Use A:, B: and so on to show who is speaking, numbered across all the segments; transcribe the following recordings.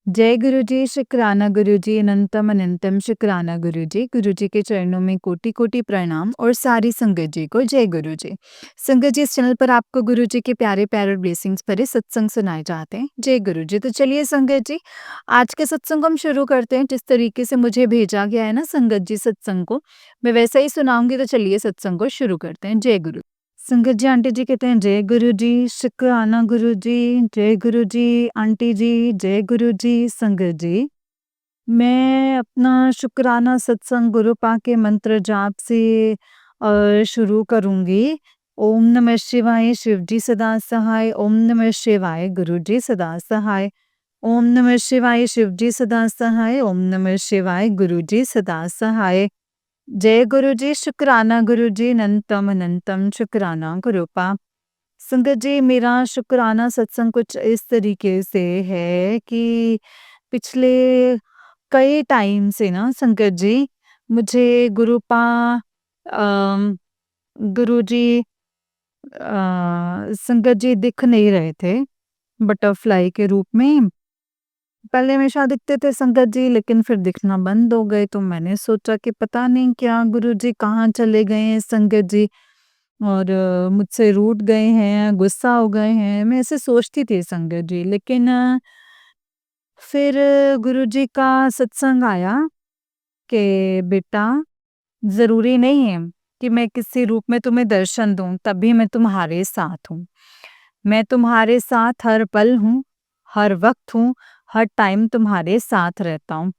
A: जय गुरु जी, शुक्राना गुरु जी, अनंतम अनंतम शुक्राना गुरु जी। गुरु जी के चरणों में कोटि कोटि प्रणाम और सारी संगत जी को जय गुरु जी। संगत जी, इस चैनल पर आपको गुरु जी के प्यारे प्यारे ब्लेसिंग्स भरे सत्संग सुनाए जाते हैं। जय गुरु जी। तो चलिए संगत जी, आज के सत्संग हम शुरू करते हैं। जिस तरीके से मुझे भेजा गया है ना संगत जी सत्संग को, मैं वैसा ही सुनाऊंगी। तो चलिए सत्संग को शुरू करते हैं। जय गुरु। संगत जी, आंटी जी कहते हैं जय गुरु जी, शुक्राना गुरु जी, जय गुरु जी, आंटी जी, जय गुरु जी। संगत जी, मैं अपना शुक्राना सत्संग गुरु पाक के मंत्र जाप से शुरू करूंगी। ओम नमः शिवाय, शिव जी सदा सहाय। ओम नमः शिवाय, गुरु जी सदा सहाय। ओम नमः शिवाय, शिव जी सदा सहाय। ओम नमः शिवाय, गुरु जी सदा सहाय। जय गुरु जी, शुक्राना गुरु जी, अनंतम अनंतम शुक्राना गुरु पा। संगत जी, मेरा शुक्राना सत्संग कुछ इस तरीके से है कि पिछले कई टाइम से ना संगत जी, मुझे गुरुपा गुरु जी संगत जी दिख नहीं रहे थे बटरफ्लाई के रूप में। पहले हमेशा दिखते थे संगत जी, लेकिन फिर दिखना बंद हो गए। तो मैंने सोचा कि पता नहीं क्या गुरु जी कहाँ चले गए हैं संगत जी, और मुझसे रूठ गए हैं, गुस्सा हो गए हैं। मैं ऐसे सोचती थी संगत जी, लेकिन फिर गुरु जी का सत्संग आया कि बेटा, ज़रूरी नहीं है कि मैं किसी रूप में तुम्हें दर्शन दूँ, तभी मैं तुम्हारे साथ हूँ। मैं तुम्हारे साथ हर पल हूँ, हर वक़्त हूँ, हर टाइम तुम्हारे साथ रहता हूँ।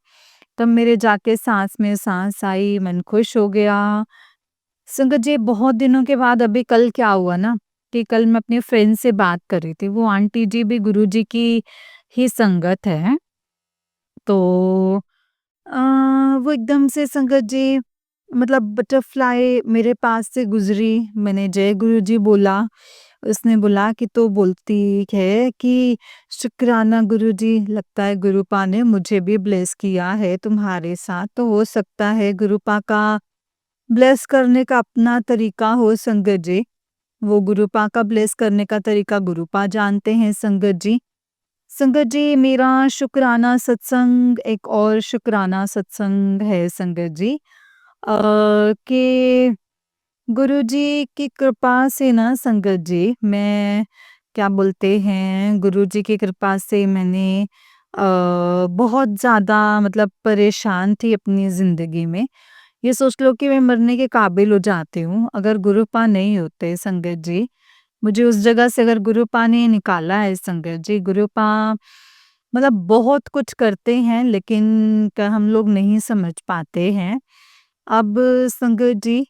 A: तब मेरे जाके साँस में साँस आई, मन खुश हो गया। संगत जी, बहुत दिनों के बाद अभी कल क्या हुआ ना, कि कल मैं अपने फ्रेंड से बात कर रही थी। वो आंटी जी भी गुरुजी की ही संगत है। तो अ, वो एकदम से संगत जी, मतलब बटरफ्लाई मेरे पास से गुजरी। मैंने जय गुरु जी बोला। उसने बोला कि तो बोलती है कि शुक्राना गुरु जी, लगता है गुरुपा ने मुझे भी ब्लेस किया है तुम्हारे साथ। तो हो सकता है गुरुपा का ब्लेस करने का अपना तरीका हो संगत जी। वो गुरुपा का ब्लेस करने का तरीका गुरुपा जानते हैं संगत जी। संगत जी, मेरा शुक्राना सत्संग एक और शुक्राना सत्संग है संगत जी। कि गुरुजी की कृपा से ना संगत जी, मैं क्या बोलते हैं, गुरुजी की कृपा से मैंने बहुत ज़्यादा मतलब परेशान थी अपनी ज़िंदगी में। ये सोच लो कि मैं मरने के काबिल हो जाती हूँ अगर गुरुपा नहीं होते संगत जी। मुझे उस जगह से अगर गुरुपा ने निकाला है संगत जी, गुरुपा मतलब बहुत कुछ करते हैं, लेकिन हम लोग नहीं समझ पाते हैं। अब संगत जी,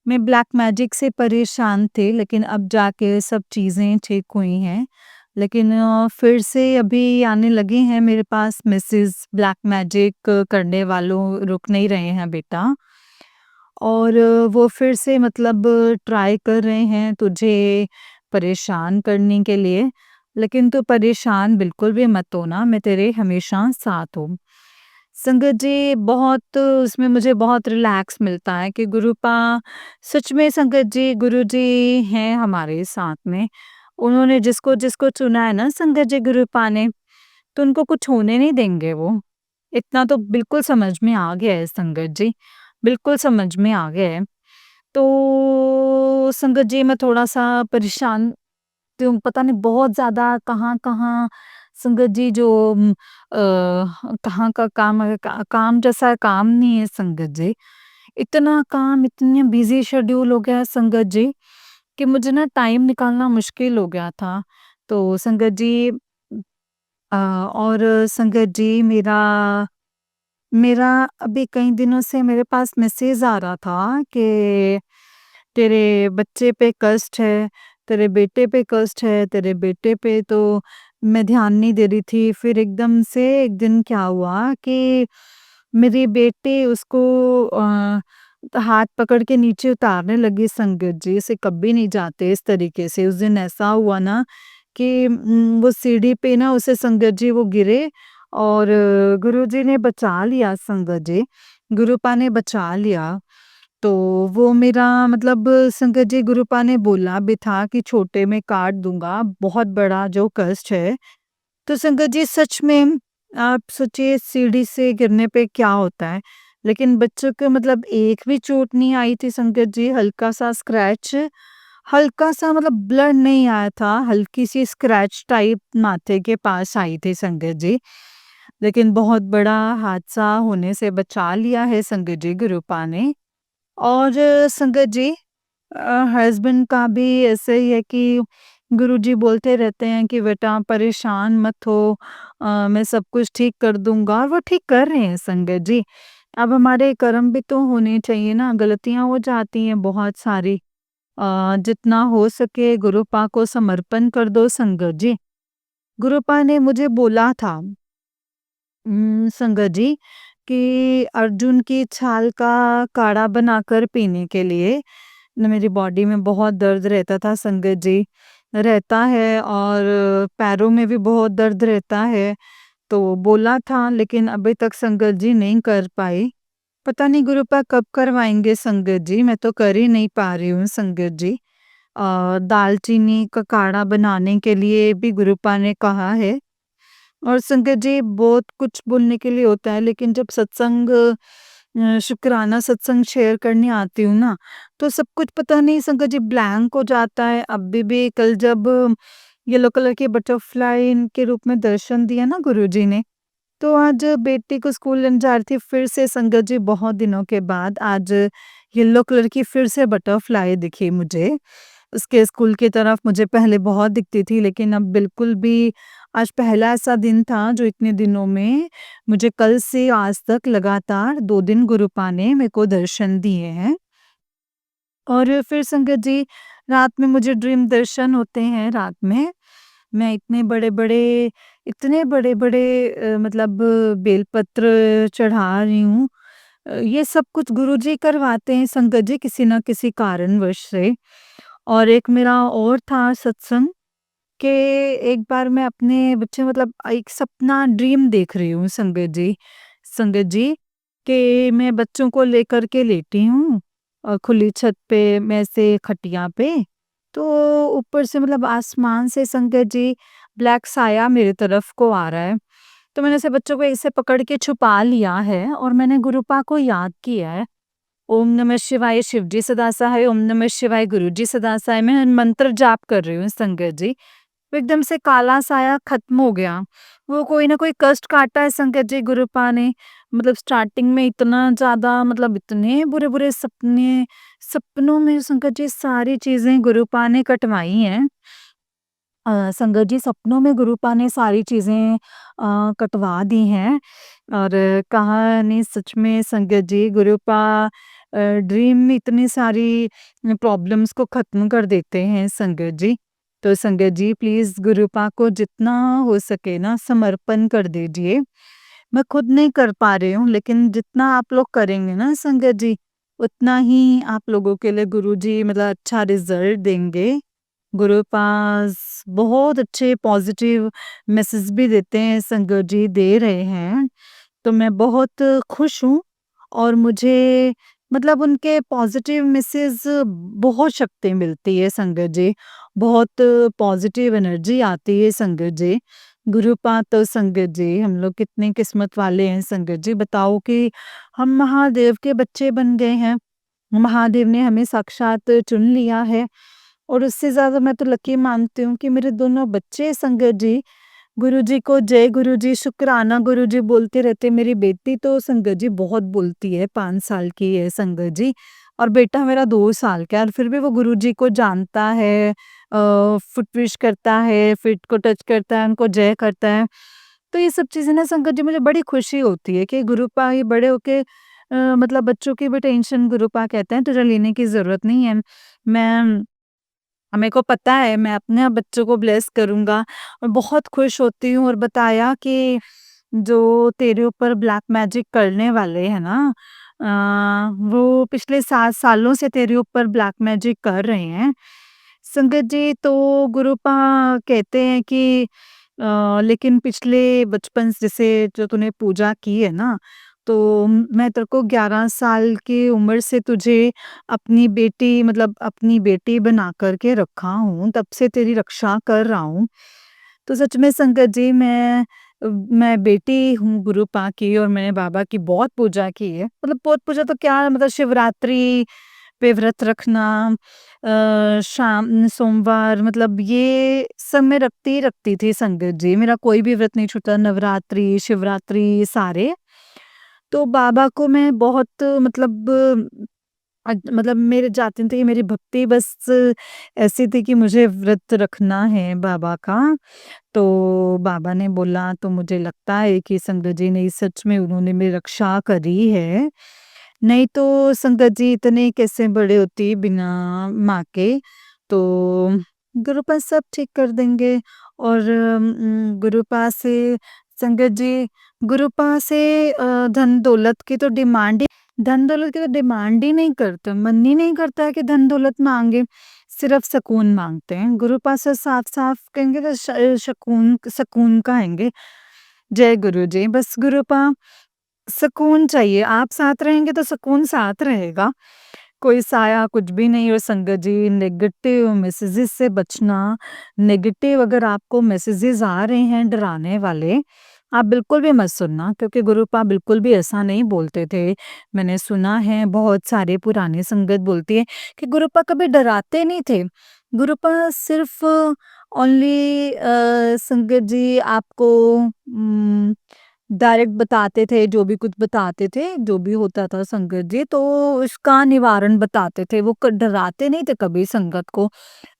A: मैं ब्लैक मैजिक से परेशान थी, लेकिन अब जाके सब चीज़ें ठीक हुई हैं। लेकिन फिर से अभी आने लगे हैं मेरे पास मैसेज, ब्लैक मैजिक करने वालों रुक नहीं रहे हैं बेटा। और वो फिर से मतलब ट्राई कर रहे हैं तुझे परेशान करने के लिए। लेकिन तू परेशान बिल्कुल भी मत होना, मैं तेरे हमेशा साथ हूँ। संगत जी, बहुत उसमें मुझे बहुत रिलैक्स मिलता है कि गुरुपा सच में संगत जी, गुरु जी हैं हमारे साथ में। उन्होंने जिसको जिसको चुना है ना संगत जी गुरुपा ने, तो उनको कुछ होने नहीं देंगे वो। इतना तो बिल्कुल समझ में आ गया है संगत जी, बिल्कुल समझ में आ गया है। तो संगत जी, मैं थोड़ा-सा परेशान, तो पता नहीं बहुत ज़्यादा कहाँ-कहाँ संगत जी जो कहाँ का काम है, काम जैसा काम नहीं है संगत जी। इतना काम, इतने बिज़ी शेड्यूल हो गया है संगत जी, कि मुझे ना टाइम निकालना मुश्किल हो गया था। तो संगत जी, और संगत जी, मेरा मेरा अभी कई दिनों से मेरे पास मैसेज आ रहा था कि तेरे बच्चे पे कष्ट है, तेरे बेटे पे कष्ट है, तेरे बेटे पे तो मैं ध्यान नहीं दे रही थी। फिर एकदम से एक दिन क्या हुआ कि मेरी बेटी उसको हाथ पकड़ के नीचे उतारने लगी संगत जी, ऐसे कभी नहीं जाते इस तरीके से। उस दिन ऐसा हुआ ना कि वो सीढ़ी पे ना उसे संगत जी वो गिरे, और गुरुजी ने बचा लिया संगत जी, गुरुपा ने बचा लिया। तो वो मेरा मतलब संगत जी, गुरुपा ने बोला भी था कि छोटे में काट दूँगा, बहुत बड़ा जो कष्ट है। तो संगत जी, सच में आप सोचिए सीढ़ी से गिरने पे क्या होता है, लेकिन बच्चों को मतलब एक भी चोट नहीं आई थी संगत जी, हल्का-सा स्क्रैच, हल्का-सा मतलब ब्लड नहीं आया था, हल्की-सी स्क्रैच टाइप माथे के पास आई थी संगत जी। लेकिन बहुत बड़ा हादसा होने से बचा लिया है संगत जी गुरुपा ने। और संगत जी हस्बैंड का भी ऐसे ही है कि गुरुजी बोलते रहते हैं कि बेटा परेशान मत हो, मैं सब कुछ ठीक कर दूंगा, और वो ठीक कर रहे हैं संगत जी। अब हमारे कर्म भी तो होने चाहिए ना, गलतियां हो जाती हैं बहुत सारी। जितना हो सके गुरुपा को समर्पण कर दो संगत जी। गुरुपा ने मुझे बोला था संगत जी कि अर्जुन की छाल का काढ़ा बनाकर पीने के लिए न, मेरी बॉडी में बहुत दर्द रहता था संगत जी, रहता है, और पैरों में भी बहुत दर्द रहता है। तो बोला था लेकिन अभी तक संगत जी नहीं कर पाई। पता नहीं गुरुपा कब करवाएंगे संगत जी, मैं तो कर ही नहीं पा रही हूँ संगत जी। दालचीनी का काढ़ा बनाने के लिए भी गुरुपा ने कहा है। और संगत जी बहुत कुछ बोलने के लिए होता है, लेकिन जब सत्संग शुक्राना सत्संग शेयर करने आती हूँ ना, तो सब कुछ पता नहीं संगत जी ब्लैंक हो जाता है। अभी भी कल जब येलो कलर के बटरफ्लाई के रूप में दर्शन दिया ना गुरुजी ने, तो आज बेटी को स्कूल लेने जा रही थी, फिर से संगत जी बहुत दिनों के बाद आज येलो कलर की फिर से बटरफ्लाई दिखी मुझे। उसके स्कूल की तरफ मुझे पहले बहुत दिखती थी, लेकिन अब बिल्कुल भी। आज पहला ऐसा दिन था जो इतने दिनों में मुझे कल से आज तक लगातार 2 दिन गुरुपा ने मेरे को दर्शन दिए हैं। और फिर संगत जी रात में मुझे ड्रीम दर्शन होते हैं रात में। मैं इतने बड़े-बड़े मतलब बेलपत्र चढ़ा रही हूँ। ये सब कुछ गुरुजी करवाते हैं संगत जी किसी न किसी कारणवश से। और एक मेरा और था सत्संग कि एक बार मैं अपने बच्चे मतलब एक सपना ड्रीम देख रही हूँ संगत जी कि मैं बच्चों को लेकर के लेटी हूँ खुली छत पे, मैं से खटिया पे। तो ऊपर से मतलब आसमान से संगत जी ब्लैक साया मेरी तरफ को आ रहा है। तो मैंने ऐसे बच्चों को ऐसे पकड़ के छुपा लिया है और मैंने गुरुपा को याद किया है। ओम नमः शिवाय शिवजी सदा सहाय, ओम नमः शिवाय गुरुजी सदा सहाय, मैं मंत्र जाप कर रही हूँ संगत जी। वो एकदम से काला साया खत्म हो गया। वो कोई ना कोई कष्ट काटा है संगत जी गुरुपा ने। मतलब स्टार्टिंग में इतना ज़्यादा मतलब इतने बुरे-बुरे सपने, सपनों में संगत जी सारी चीज़ें गुरुपा ने कटवाई हैं। संगत जी सपनों में गुरुपा ने सारी चीज़ें कटवा दी हैं। और कहा नहीं सच में संगत जी गुरुपा ड्रीम में इतनी सारी प्रॉब्लम्स को ख़त्म कर देते हैं संगत जी। तो संगत जी प्लीज़ गुरुपा को जितना हो सके ना समर्पण कर दीजिए। मैं खुद नहीं कर पा रही हूँ, लेकिन जितना आप लोग करेंगे ना संगत जी, उतना ही आप लोगों के लिए गुरुजी मतलब अच्छा रिज़ल्ट देंगे। गुरु पास बहुत अच्छे पॉजिटिव मैसेज भी देते हैं संगत जी, दे रहे हैं। तो मैं बहुत खुश हूँ और मुझे मतलब उनके पॉजिटिव मैसेज बहुत शक्ति मिलती है संगत जी। बहुत पॉजिटिव एनर्जी आती है संगत जी। गुरुपाद तो संगत जी हम लोग कितने किस्मत वाले हैं संगत जी, बताओ कि हम महादेव के बच्चे बन गए हैं। महादेव ने हमें साक्षात चुन लिया है। और उससे ज़्यादा मैं तो लकी मानती हूँ कि मेरे दोनों बच्चे संगत जी गुरुजी को जय गुरुजी, शुक्राना गुरुजी बोलते रहते। मेरी बेटी तो संगत जी बहुत बोलती है, 5 साल की है संगत जी, और बेटा मेरा 2 साल का है, और फिर भी वो गुरुजी को जानता है, फुट विश करता है, फीट को टच करता है, उनको जय करता है। तो ये सब चीज़ें ना संगत जी मुझे बड़ी खुशी होती है कि गुरुपा ये बड़े होके मतलब बच्चों की भी टेंशन गुरुपा कहते हैं तुझे लेने की ज़रूरत नहीं है। मैं मेरे को पता है मैं अपने बच्चों को ब्लेस करूँगा, और बहुत खुश होती हूँ। और बताया कि जो तेरे ऊपर ब्लैक मैजिक करने वाले हैं ना, वो पिछले 7 सालों से तेरे ऊपर ब्लैक मैजिक कर रहे हैं। संगत जी तो गुरुपा कहते हैं कि लेकिन पिछले बचपन जैसे जो तूने पूजा की है ना, तो मैं तेरे को 11 साल की उम्र से तुझे अपनी बेटी बना कर के रखा हूँ, तब से तेरी रक्षा कर रहा हूँ। तो सच में संगत जी मैं मैं बेटी हूँ गुरुपा की और मैंने बाबा की बहुत पूजा की है। मतलब बहुत पूजा तो क्या, मतलब शिवरात्रि पे व्रत रखना, शाम सोमवार, मतलब ये सब मैं रखती ही रखती थी संगत जी। मेरा कोई भी व्रत नहीं छूटा, नवरात्रि, शिवरात्रि सारे। तो बाबा को मैं बहुत मतलब मतलब मेरे जाते थे कि मेरी भक्ति बस ऐसी थी कि मुझे व्रत रखना है बाबा का। तो बाबा ने बोला, तो मुझे लगता है कि संगत जी ने सच में उन्होंने मेरी रक्षा करी है। नहीं तो संगत जी इतने कैसे बड़े होती बिना माँ के। तो गुरुपा सब ठीक कर देंगे। और गुरुपा से संगत जी, गुरुपा से धन दौलत की तो धन दौलत की तो डिमांड ही नहीं करते, मन ही नहीं करता है कि धन दौलत मांगे, सिर्फ सुकून मांगते हैं। गुरुपा से साफ साफ कहेंगे तो शकून सुकून कहेंगे। जय गुरु जी, बस गुरुपा सुकून चाहिए, आप साथ रहेंगे तो सुकून साथ रहेगा। कोई साया कुछ भी नहीं। और संगत जी, नेगेटिव मैसेजेस से बचना। नेगेटिव अगर आपको मैसेजेस आ रहे हैं डराने वाले, आप बिल्कुल भी मत सुनना, क्योंकि गुरुपा बिल्कुल भी ऐसा नहीं बोलते थे। मैंने सुना है बहुत सारे पुराने संगत बोलती है कि गुरुपा कभी डराते नहीं थे। गुरुपा सिर्फ ओनली संगत जी आपको डायरेक्ट बताते थे, जो भी कुछ बताते थे, जो भी होता था संगत जी, तो उसका निवारण बताते थे। वो डराते नहीं थे कभी संगत को।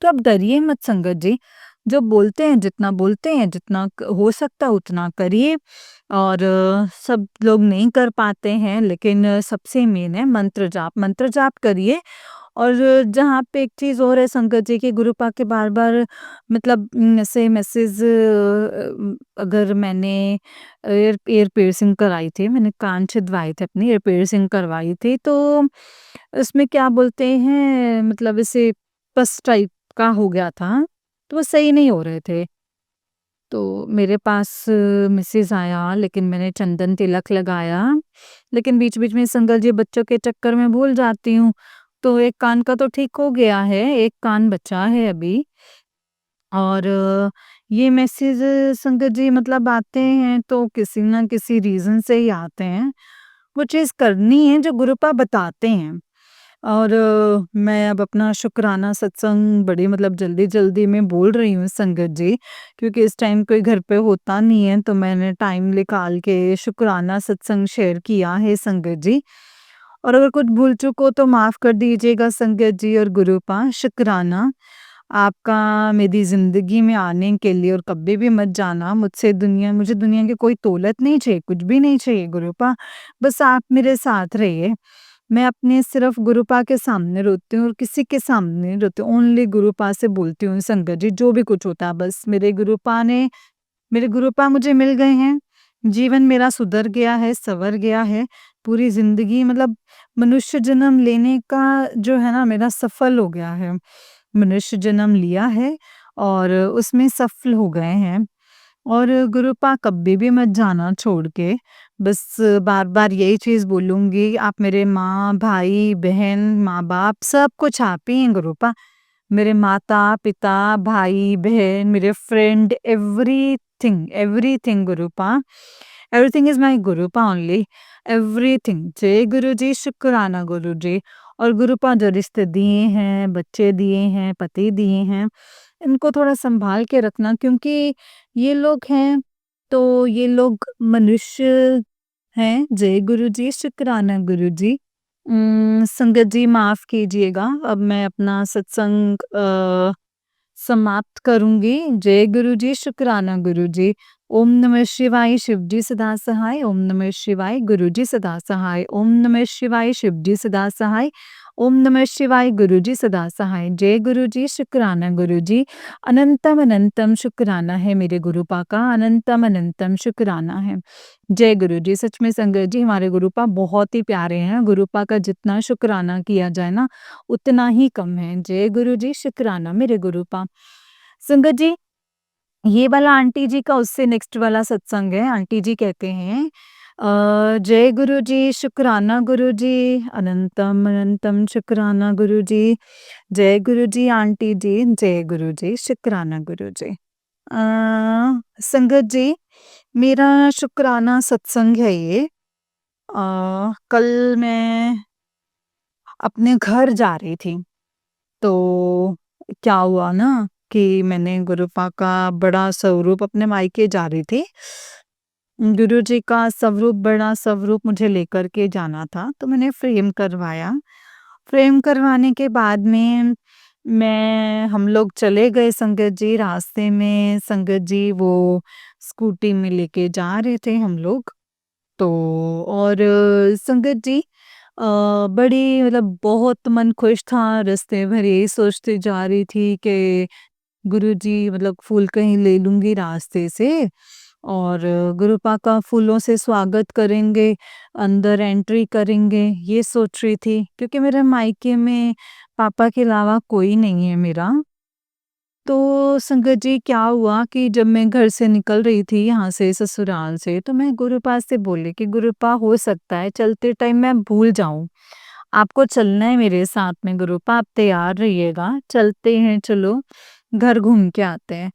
A: तो आप डरिए मत संगत जी। जो बोलते हैं, जितना बोलते हैं, जितना हो सकता है उतना करिए। और सब लोग नहीं कर पाते हैं, लेकिन सबसे मेन है मंत्र जाप करिए। और जहाँ पे एक चीज़ और है संगत जी की, गुरुपा के बार-बार मतलब ऐसे मैसेज, अगर मैंने ईयर पियर्सिंग कराई थी, मैंने कान छिदवाए थे, अपनी ईयर पियर्सिंग करवाई थी, तो उसमें क्या बोलते हैं, मतलब ऐसे पस टाइप का हो गया था, तो वो सही नहीं हो रहे थे। तो मेरे पास मैसेज आया, लेकिन मैंने चंदन तिलक लगाया, लेकिन बीच-बीच में संगत जी बच्चों के चक्कर में भूल जाती हूँ। तो एक कान का तो ठीक हो गया है, एक कान बचा है अभी। और ये मैसेज संगत जी मतलब आते हैं तो किसी ना किसी रीज़न से ही आते हैं। वो चीज़ करनी है जो गुरुपा बताते हैं। और मैं अब अपना शुक्राना सत्संग बड़ी मतलब जल्दी-जल्दी में बोल रही हूँ संगत जी, क्योंकि इस टाइम कोई घर पे होता नहीं है, तो मैंने टाइम निकाल के शुक्राना सत्संग शेयर किया है संगत जी। और अगर कुछ भूल-चूक हो तो माफ़ कर दीजिएगा संगत जी। और गुरुपा शुक्राना आपका मेरी ज़िंदगी में आने के लिए, और कभी भी मत जाना। मुझे दुनिया की कोई दौलत नहीं चाहिए, कुछ भी नहीं चाहिए गुरुपा, बस आप मेरे साथ रहिए। मैं अपने सिर्फ़ गुरुपा के सामने रोती हूँ और किसी के सामने नहीं रोती हूँ, ओनली गुरुपा से बोलती हूँ संगत जी, जो भी कुछ होता है बस मेरे गुरुपा मुझे मिल गए हैं। जीवन मेरा सुधर गया है, सँवर गया है। पूरी ज़िंदगी मतलब मनुष्य जन्म लेने का जो है ना, मेरा सफल हो गया है। मनुष्य जन्म लिया है और उसमें सफल हो गए हैं। और गुरुपा कभी भी मत जाना छोड़ के। बस बार-बार यही चीज़ बोलूँगी, आप मेरे माँ, भाई, बहन, माँ-बाप सब कुछ आप ही हैं गुरुपा। मेरे माता-पिता, भाई-बहन, मेरे friend, everything, everything गुरुपा। Everything is my गुरुपा only, everything. जय गुरु जी, शुक्राना गुरु जी। और गुरुपा जो रिश्ते दिए हैं, बच्चे दिए हैं, पति दिए हैं, इनको थोड़ा सँभाल के रखना, क्योंकि ये लोग हैं, तो ये लोग मनुष्य हैं। जय गुरु जी, शुक्राना गुरु जी। संगत जी माफ़ कीजिएगा, अब मैं अपना सत्संग समाप्त करूँगी। जय गुरु जी, शुक्राना गुरु जी। ओम नमः शिवाय, शिव जी सदा सहाय। ओम नमः शिवाय, गुरु जी सदा सहाय। ओम नमः शिवाय, शिव जी सदा सहाय। ओम नमः शिवाय, गुरु जी सदा सहाय। जय गुरु जी, शुक्राना गुरु जी। अनंतम अनंतम शुक्राना है मेरे गुरुपा का, अनंतम अनंतम शुक्राना है। जय गुरु जी, सच में संगत जी हमारे गुरुपा बहुत ही प्यारे हैं। गुरुपा का जितना शुक्राना किया जाए ना, उतना ही कम है। जय गुरु जी, शुक्राना मेरे गुरुपा। संगत जी, ये वाला आंटी जी का उससे नेक्स्ट वाला सत्संग है। आंटी जी कहते हैं, जय गुरु जी, शुक्राना गुरु जी, अनंतम अनंतम शुक्राना गुरु जी। जय गुरु जी आंटी जी, जय गुरु जी, शुक्राना गुरु जी। संगत जी, मेरा शुक्राना सत्संग है ये। कल मैं अपने घर जा रही थी, तो क्या हुआ ना कि मैंने गुरुपा का बड़ा स्वरूप अपने मायके जा रही थी। गुरु जी का स्वरूप, बड़ा स्वरूप मुझे लेकर के जाना था, तो मैंने फ्रेम करवाया। फ्रेम करवाने के बाद में हम लोग चले गए संगत जी, रास्ते में संगत जी वो स्कूटी में लेके जा रहे थे हम लोग। तो और संगत जी बड़ी मतलब बहुत मन खुश था, रास्ते भर यही सोचते जा रही थी कि गुरुजी मतलब फूल कहीं ले लूँगी रास्ते से और गुरुपा का फूलों से स्वागत करेंगे, अंदर एंट्री करेंगे, ये सोच रही थी। क्योंकि मेरे मायके में पापा के अलावा कोई नहीं है मेरा। तो संगत जी क्या हुआ कि जब मैं घर से निकल रही थी यहाँ से ससुराल से, तो मैं गुरुपा से बोली कि गुरुपा हो सकता है चलते टाइम मैं भूल जाऊँ। आपको चलना है मेरे साथ में गुरुपा, आप तैयार रहिएगा, चलते हैं चलो, घर घूम के आते हैं।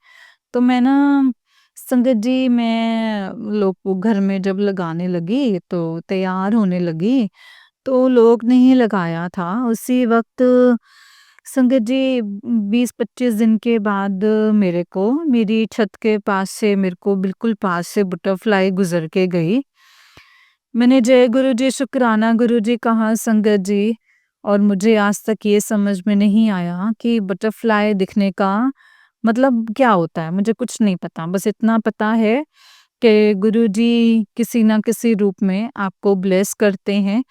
A: तो मैं ना संगत जी मैं लोग को घर में जब लगाने लगी तो तैयार होने लगी, तो लोग नहीं लगाया था। उसी वक़्त संगत जी 20-25 दिन के बाद मेरे को मेरी छत के पास से मेरे को बिल्कुल पास से बटरफ्लाई गुज़र के गई। मैंने जय गुरु जी, शुक्राना गुरु जी कहा संगत जी, और मुझे आज तक ये समझ में नहीं आया कि बटरफ्लाई दिखने का मतलब क्या होता है? मुझे कुछ नहीं पता। बस इतना पता है कि गुरुजी किसी ना किसी रूप में आपको ब्लेस करते हैं।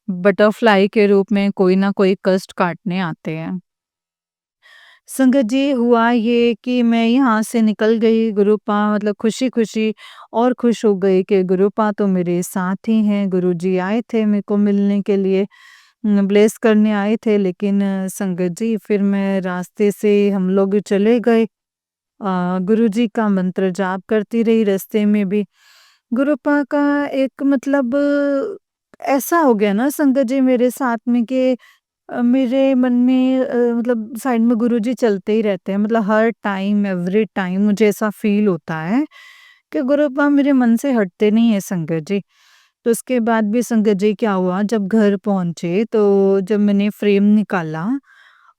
A: बटरफ्लाई के रूप में कोई ना कोई कष्ट काटने आते हैं। संगत जी हुआ ये कि मैं यहाँ से निकल गई, गुरुपा मतलब खुशी-खुशी और खुश हो गई कि गुरुपा तो मेरे साथ ही हैं। गुरुजी आए थे मेरे को मिलने के लिए, ब्लेस करने आए थे। लेकिन संगत जी फिर मैं रास्ते से हम लोग चले गए। गुरुजी का मंत्र जाप करती रही रास्ते में भी। गुरुपा का एक मतलब ऐसा हो गया ना संगत जी मेरे साथ में कि मेरे मन में मतलब साइड में गुरुजी चलते ही रहते हैं, मतलब हर टाइम एवरी टाइम मुझे ऐसा फील होता है कि गुरुपा मेरे मन से हटते नहीं है संगत जी। तो उसके बाद भी संगत जी क्या हुआ, जब घर पहुंचे तो जब मैंने फ्रेम निकाला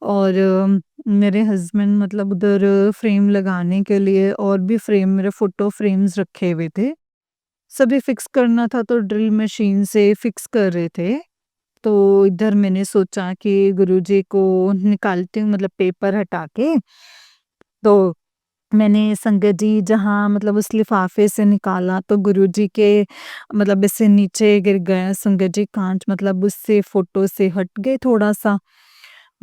A: और मेरे हस्बैंड मतलब उधर फ्रेम लगाने के लिए और भी फ्रेम, मेरे फोटो फ्रेम्स रखे हुए थे, सभी फिक्स करना था, तो ड्रिल मशीन से फिक्स कर रहे थे। तो इधर मैंने सोचा कि गुरुजी को निकालती हूँ, मतलब पेपर हटा के। तो मैंने संगत जी जहाँ मतलब उस लिफाफे से निकाला तो गुरुजी के मतलब इससे नीचे गिर गया संगत जी, कांच मतलब उससे फोटो से हट गए थोड़ा सा,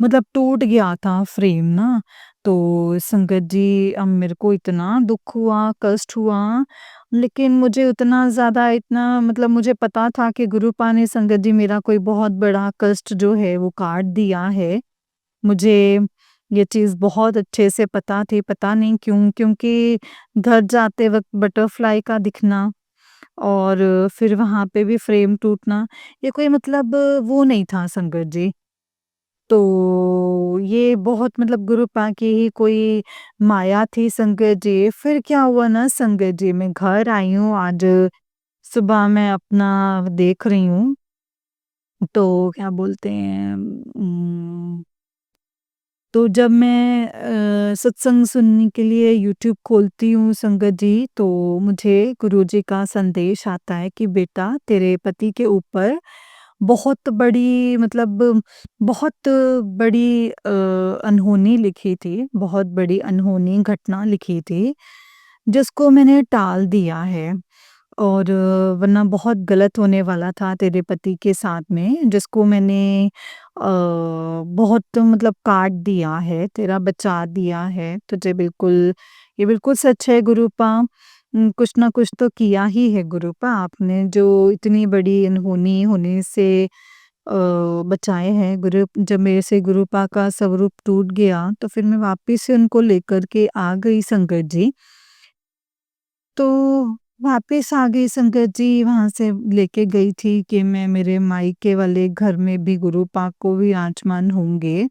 A: मतलब टूट गया था फ्रेम ना। तो संगत जी अब मेरे को इतना दुख हुआ, कष्ट हुआ, लेकिन मुझे उतना ज़्यादा इतना मतलब मुझे पता था कि गुरुपा ने संगत जी मेरा कोई बहुत बड़ा कष्ट जो है वो काट दिया है। मुझे ये चीज़ बहुत अच्छे से पता थी, पता नहीं क्यों? क्योंकि घर जाते वक़्त बटरफ्लाई का दिखना और फिर वहाँ पे भी फ्रेम टूटना, ये कोई मतलब वो नहीं था संगत जी। तो ये बहुत मतलब गुरुपा की ही कोई माया थी संगत जी। फिर क्या हुआ ना संगत जी, मैं घर आई हूँ आज सुबह, मैं अपना देख रही हूँ, तो क्या बोलते हैं तो जब मैं सत्संग सुनने के लिए यूट्यूब खोलती हूँ संगत जी, तो मुझे गुरुजी का संदेश आता है कि बेटा तेरे पति के ऊपर बहुत बड़ी मतलब बहुत बड़ी अनहोनी लिखी थी, बहुत बड़ी अनहोनी घटना लिखी थी, जिसको मैंने टाल दिया है। और वरना बहुत गलत होने वाला था तेरे पति के साथ में, जिसको मैंने बहुत मतलब काट दिया है, तेरा बचा दिया है। तुझे बिल्कुल ये बिल्कुल सच है गुरुपा, कुछ ना कुछ तो किया ही है गुरुपा आपने, जो इतनी बड़ी अनहोनी होने से बचाए हैं। गुरु जब मेरे से गुरुपा का स्वरूप टूट गया, तो फिर मैं वापस से उनको लेकर के आ गई संगत जी। तो वापस आ गई संगत जी, वहाँ से लेके गई थी कि मैं मेरे मायके वाले घर में भी गुरुपा को भी आचमान होंगे।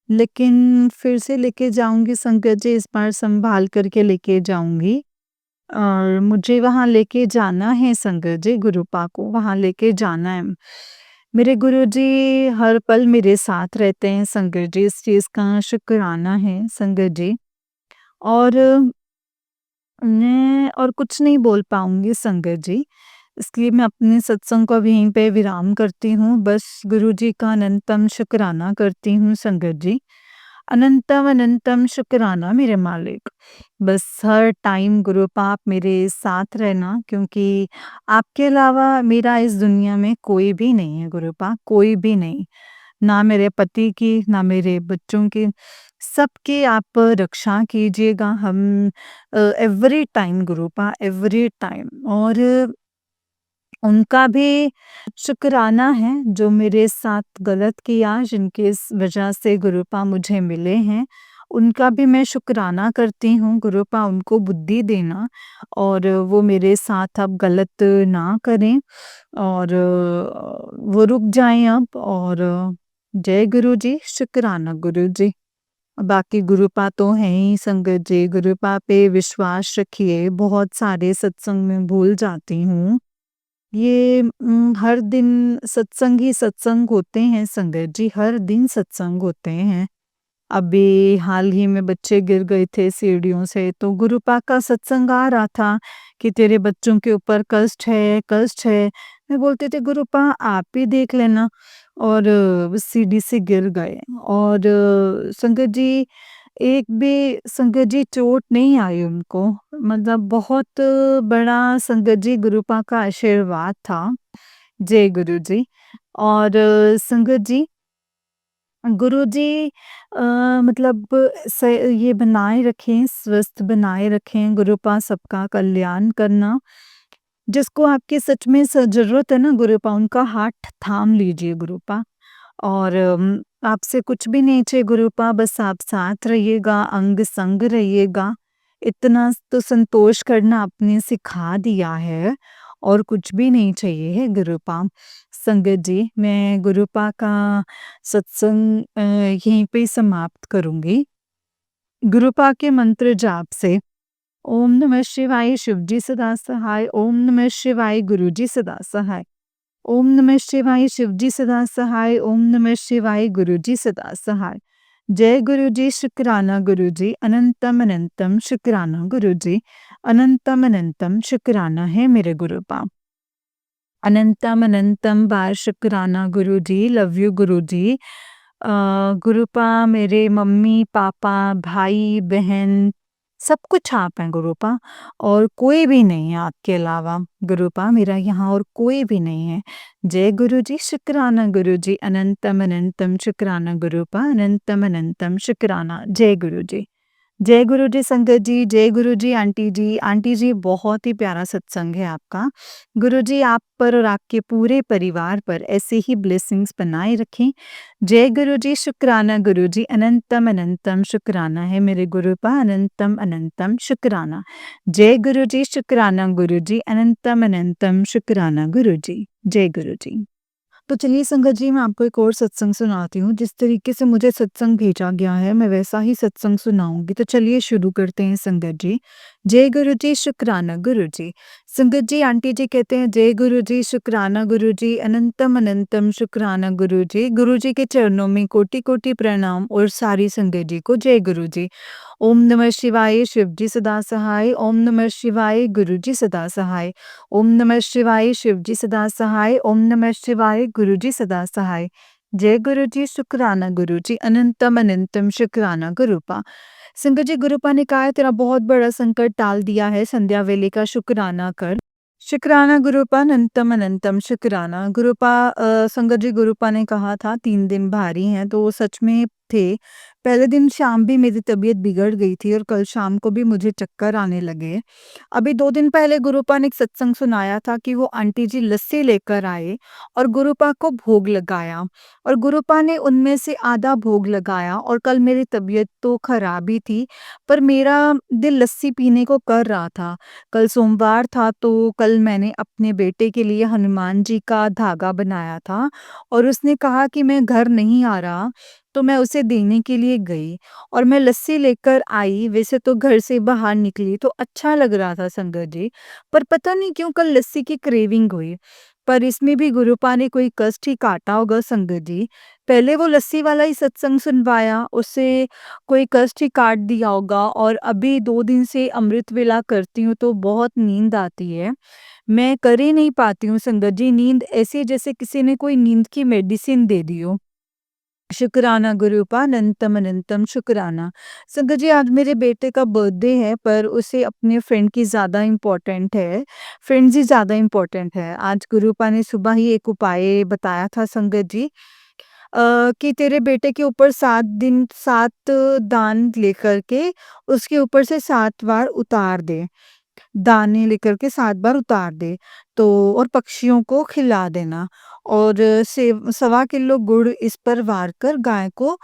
A: लेकिन फिर से लेके जाऊँगी संगत जी, इस बार सँभाल कर के लेके जाऊँगी। और मुझे वहाँ लेके जाना है संगत जी, गुरुपा को वहाँ लेके जाना है। मेरे गुरुजी हर पल मेरे साथ रहते हैं संगत जी, इस चीज़ का शुक्राना है संगत जी। और मैं और कुछ नहीं बोल पाऊँगी संगत जी, इसलिए मैं अपने सत्संग को अब यहीं पे विराम करती हूँ। बस गुरुजी का अनंतम शुक्राना करती हूँ संगत जी। अनंतम अनंतम शुक्राना मेरे मालिक। बस हर टाइम गुरुपा आप मेरे साथ रहना, क्योंकि आपके अलावा मेरा इस दुनिया में कोई भी नहीं है गुरुपा, कोई भी नहीं। ना मेरे पति की, ना मेरे बच्चों की, सबकी आप रक्षा कीजिएगा। हम एवरी टाइम गुरुपा, एवरी टाइम। और उनका भी शुक्राना है जो मेरे साथ गलत किया, जिनकी इस वजह से गुरुपा मुझे मिले हैं, उनका भी मैं शुक्राना करती हूँ। गुरुपा उनको बुद्धि देना और वो मेरे साथ अब गलत ना करें और वो रुक जाएँ अब। और जय गुरु जी, शुक्राना गुरु जी। बाकी गुरुपा तो हैं ही संगत जी, गुरुपा पे विश्वास रखिए। बहुत सारे सत्संग में भूल जाती हूँ। ये हर दिन सत्संग ही सत्संग होते हैं संगत जी, हर दिन सत्संग होते हैं। अभी हाल ही में बच्चे गिर गए थे सीढ़ियों से, तो गुरुपा का सत्संग आ रहा था कि तेरे बच्चों के ऊपर कष्ट है, कष्ट है। मैं बोलते थे गुरुपा आप ही देख लेना, और वो सीढ़ी से गिर गए। और संगत जी एक भी संगत जी चोट नहीं आई उनको, मतलब बहुत बड़ा संगत जी गुरुपा का आशीर्वाद था। जय गुरु जी। और संगत जी गुरुजी मतलब स ये बनाए रखें, स्वस्थ बनाए रखें, गुरुपा सबका कल्याण करना। जिसको आपकी सच में ज़रूरत है ना गुरुपा, उनका हाथ थाम लीजिए गुरुपा। और आपसे कुछ भी नहीं चाहिए गुरुपा, बस आप साथ रहिएगा, अंग-संग रहिएगा। इतना तो संतोष करना आपने सिखा दिया है, और कुछ भी नहीं चाहिए है गुरुपा। संगत जी, मैं गुरुपा का सत्संग यहीं पे समाप्त करूँगी। गुरुपा के मंत्र जाप से ओम नमः शिवाय शिवजी सदा सहाय, ओम नमः शिवाय गुरुजी सदा सहाय। ओम नमः शिवाय शिवजी सदा सहाय, ओम नमः शिवाय गुरुजी सदा सहाय। जय गुरुजी, शुक्राना गुरुजी, अनंतम अनंतम शुक्राना गुरुजी, अनंतम अनंतम शुक्राना है मेरे गुरुपा। अनंतम अनंतम बार शुक्राना गुरुजी, लव यू गुरुजी। गुरुपा मेरे मम्मी पापा भाई बहन सब कुछ आप हैं गुरुपा, और कोई भी नहीं है आपके अलावा गुरुपा, मेरा यहाँ और कोई भी नहीं है। जय गुरुजी, शुक्राना गुरुजी, अनंतम अनंतम शुक्राना गुरुपा, अनंतम अनंतम शुक्राना। जय गुरुजी। जय गुरु जी संगत जी, जय गुरु जी आंटी जी। आंटी जी बहुत ही प्यारा सत्संग है आपका। गुरु जी आप पर और आपके पूरे परिवार पर ऐसे ही ब्लेसिंग्स बनाए रखें। जय गुरु जी, शुक्राना गुरु जी, अनंतम अनंतम शुक्राना है मेरे गुरु पा, अनंतम अनंतम शुक्राना। जय गुरु जी, शुक्राना गुरु जी, अनंतम अनंतम शुक्राना गुरु जी। जय गुरु जी। तो चलिए संगत जी, मैं आपको एक और सत्संग सुनाती हूँ। जिस तरीके से मुझे सत्संग भेजा गया है, मैं वैसा ही सत्संग सुनाऊँगी। तो चलिए शुरू करते हैं संगत जी। जय गुरु जी, शुक्राना गुरु जी। संगत जी, आंटी जी कहते हैं जय गुरु जी, शुक्राना गुरु जी, अनंतम अनंतम शुक्राना गुरु जी। गुरु जी के चरणों में कोटि-कोटि प्रणाम, और सारी संगत जी को जय गुरु जी। ओम नमः शिवाय शिवजी सदा सहाय, ओम नमः शिवाय गुरुजी सदा सहाय। ओम नमः शिवाय शिवजी सदा सहाय, ओम नमः शिवाय गुरुजी सदा सहाय। जय गुरुजी, शुक्राना गुरुजी, अनंतम अनंतम शुक्राना गुरुपा। संगत जी गुरुपा ने कहा है तेरा बहुत बड़ा संकट टाल दिया है, संध्या वेले का शुक्राना कर। शुक्राना गुरुपा, अनंतम अनंतम शुक्राना गुरुपा। संगत जी गुरुपा ने कहा था 3 दिन भारी हैं, तो वो सच में थे। पहले दिन शाम भी मेरी तबीयत बिगड़ गई थी, और कल शाम को भी मुझे चक्कर आने लगे। अभी 2 दिन पहले गुरुपा ने एक सत्संग सुनाया था कि वो आंटी जी लस्सी लेकर आए और गुरुपा को भोग लगाया, और गुरुपा ने उनमें से आधा भोग लगाया। और कल मेरी तबीयत तो खराब ही थी, पर मेरा दिल लस्सी पीने को कर रहा था। कल सोमवार था, तो कल मैंने अपने बेटे के लिए हनुमान जी का धागा बनाया था, और उसने कहा कि मैं घर नहीं आ रहा, तो मैं उसे देने के लिए गई और मैं लस्सी लेकर आई। वैसे तो घर से बाहर निकली तो अच्छा लग रहा था संगत जी, पर पता नहीं क्यों कल लस्सी की क्रेविंग हुई। पर इसमें भी गुरुपा ने कोई कष्ट ही काटा होगा संगत जी। पहले वो लस्सी वाला ही सत्संग सुनवाया, उससे कोई कष्ट ही काट दिया होगा और अभी 2 दिन से अमृत वेला करती हूँ तो बहुत नींद आती है। मैं कर ही नहीं पाती हूँ संगत जी, नींद ऐसी जैसे किसी ने कोई नींद की मेडिसिन दे दी हो। शुक्राना गुरूपा अनंतम अनंतम शुक्राना। संगत जी आज मेरे बेटे का बर्थडे है पर उसे अपने फ्रेंड की ज़्यादा इम्पोर्टेंट है, फ्रेंड्स ही ज़्यादा इम्पोर्टेंट है। आज गुरूपा ने सुबह ही एक उपाय बताया था संगत जी, कि तेरे बेटे के ऊपर 7 दिन 7 दान लेकर के उसके ऊपर से 7 बार उतार दे। दाने लेकर के 7 बार उतार दे, तो और पक्षियों को खिला देना और सेव सवा किलो गुड़ इस पर वार कर गाय को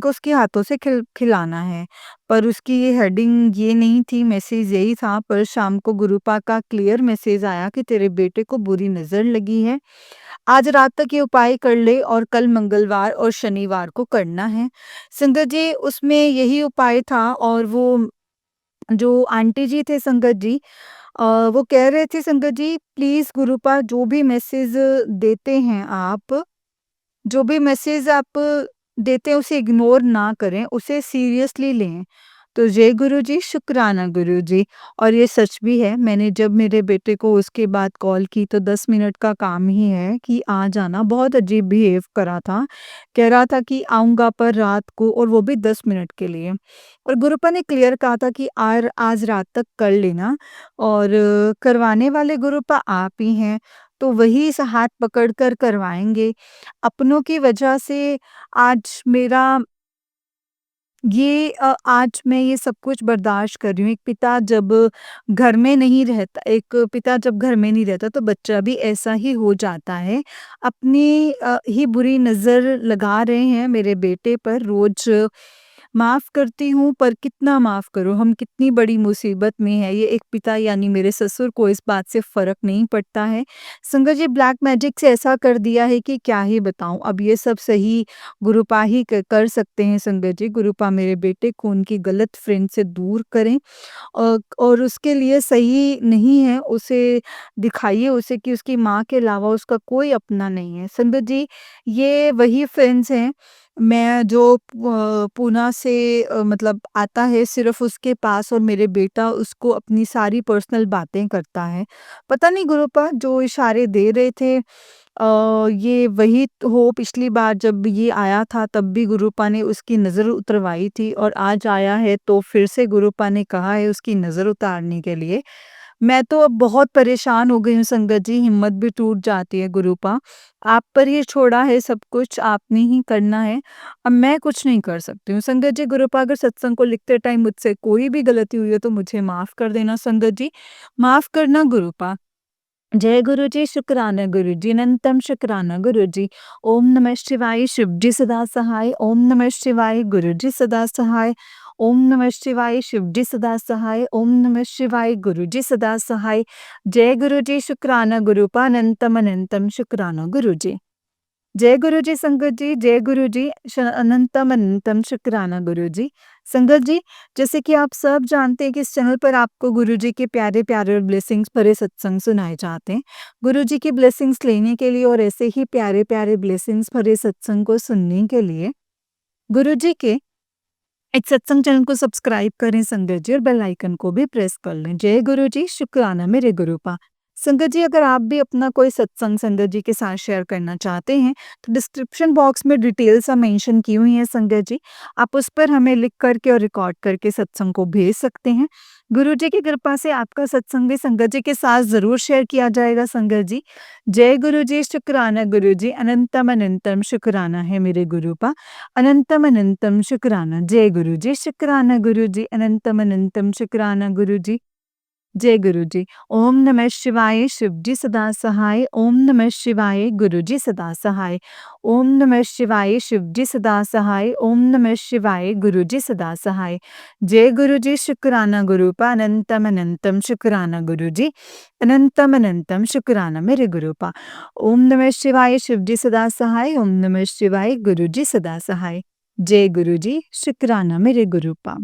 A: उसके हाथों से खिलाना है। पर उसकी ये हेडिंग ये नहीं थी, मैसेज यही था, पर शाम को गुरुपा का क्लियर मैसेज आया कि तेरे बेटे को बुरी नज़र लगी है। आज रात तक ये उपाय कर ले और कल मंगलवार और शनिवार को करना है। संगत जी उसमें यही उपाय था और वो जो आंटी जी थे संगत जी, वो कह रहे थे संगत जी प्लीज़ गुरुपा जो भी मैसेज आप देते हैं उसे इग्नोर ना करें, उसे सीरियसली लें। तो जय गुरुजी, शुक्राना गुरुजी। और ये सच भी है, मैंने जब मेरे बेटे को उसके बाद कॉल की तो 10 मिनट का काम ही है कि आ जाना। बहुत अजीब बिहेव करा था, कह रहा था कि आऊँगा पर रात को और वो भी 10 मिनट के लिए। और गुरुपा ने क्लियर कहा था कि आज रात तक कर लेना और करवाने वाले गुरुपा आप ही हैं, तो वही स हाथ पकड़ कर करवाएँगे। अपनों की वजह से आज मेरा आज मैं ये सब कुछ बर्दाश्त कर रही हूँ। एक पिता जब घर में नहीं रहता तो बच्चा भी ऐसा ही हो जाता है। अपनी ही बुरी नज़र लगा रहे हैं मेरे बेटे पर रोज़। माफ़ करती हूँ पर कितना माफ़ करूँ, हम कितनी बड़ी मुसीबत में हैं। ये एक पिता यानी मेरे ससुर को इस बात से फ़र्क नहीं पड़ता है। संगत जी ब्लैक मैजिक से ऐसा कर दिया है कि क्या ही बताऊँ। अब ये सब सही गुरुपा ही कर सकते हैं संगत जी। गुरुपा मेरे बेटे को उनकी गलत फ्रेंड से दूर करें और उसके लिए सही नहीं है, उसे दिखाइए उसे कि उसकी माँ के अलावा उसका कोई अपना नहीं है। संगत जी ये वही फ्रेंड्स हैं मैं जो पूना से मतलब आता है सिर्फ़ उसके पास और मेरे बेटा उसको अपनी सारी पर्सनल बातें करता है। पता नहीं गुरुपा जो इशारे दे रहे थे, ये वही हो पिछली बार जब ये आया था तब भी गुरुपा ने उसकी नज़र उतरवाई थी और आज आया है तो फिर से गुरुपा ने कहा है उसकी नज़र उतारने के लिए। मैं तो अब बहुत परेशान हो गई हूँ संगत जी, हिम्मत भी टूट जाती है गुरुपा। आप पर ही छोड़ा है सब कुछ, आपने ही करना है। अब मैं कुछ नहीं कर सकती हूँ। संगत जी गुरुपा अगर सत्संग को लिखते टाइम मुझसे कोई भी गलती हुई है तो मुझे माफ़ कर देना संगत जी, माफ़ करना गुरुपा। जय गुरु जी, शुक्राना गुरु जी, अनंतम शुक्राना गुरु जी। ओम नमः शिवाय, शिव जी सदा सहाय। ओम नमः शिवाय, गुरु जी सदा सहाय। ओम नमः शिवाय, शिव जी सदा सहाय। ओम नमः शिवाय, गुरु जी सदा सहाय। जय गुरु जी, शुक्राना गुरुपा अनंतम अनंतम शुक्राना गुरु जी। जय गुरु जी संगत जी, जय गुरु जी, अनंतम अनंतम शुक्राना गुरु जी। संगत जी, जैसे कि आप सब जानते हैं कि इस चैनल पर आपको गुरु जी के प्यारे-प्यारे और ब्लेसिंग्स भरे सत्संग सुनाए जाते हैं। गुरु जी की ब्लेसिंग्स लेने के लिए और ऐसे ही प्यारे-प्यारे ब्लेसिंग्स भरे सत्संग को सुनने के लिए गुरु जी के एक सत्संग चैनल को सब्सक्राइब करें संगत जी और बेल आइकन को भी प्रेस कर लें। जय गुरु जी, शुक्राना मेरे गुरुपा। संगत जी अगर आप भी अपना कोई सत्संग संगत जी के साथ शेयर करना चाहते हैं तो डिस्क्रिप्शन बॉक्स में डिटेल्स हम मेंशन की हुई हैं संगत जी। आप उस पर हमें लिख करके और रिकॉर्ड करके सत्संग को भेज सकते हैं। गुरु जी की कृपा से आपका सत्संग भी संगत जी के साथ ज़रूर शेयर किया जाएगा संगत जी। जय गुरु जी, शुक्राना गुरु जी, अनंतम अनंतम शुक्राना है मेरे गुरुपा। अनंतम अनंतम शुक्राना। जय गुरु जी, शुक्राना गुरु जी, अनंतम अनंतम शुक्राना गुरु जी। जय गुरु जी। ओम नमः शिवाय शिव जी सदा सहाय। ओम नमः शिवाय गुरु जी सदा सहाय। ओम नमः शिवाय शिव जी सदा सहाय। ओम नमः शिवाय गुरु जी सदा सहाय। जय गुरु जी शुक्राना गुरुपा अनंतम अनंतम शुक्राना गुरु जी अनंतम अनंतम शुक्राना मेरे गुरुपा। ओम नमः शिवाय शिव जी सदा सहाय। ओम नमः शिवाय गुरु जी सदा सहाय। जय गुरु जी शुक्राना मेरे गुरुपा।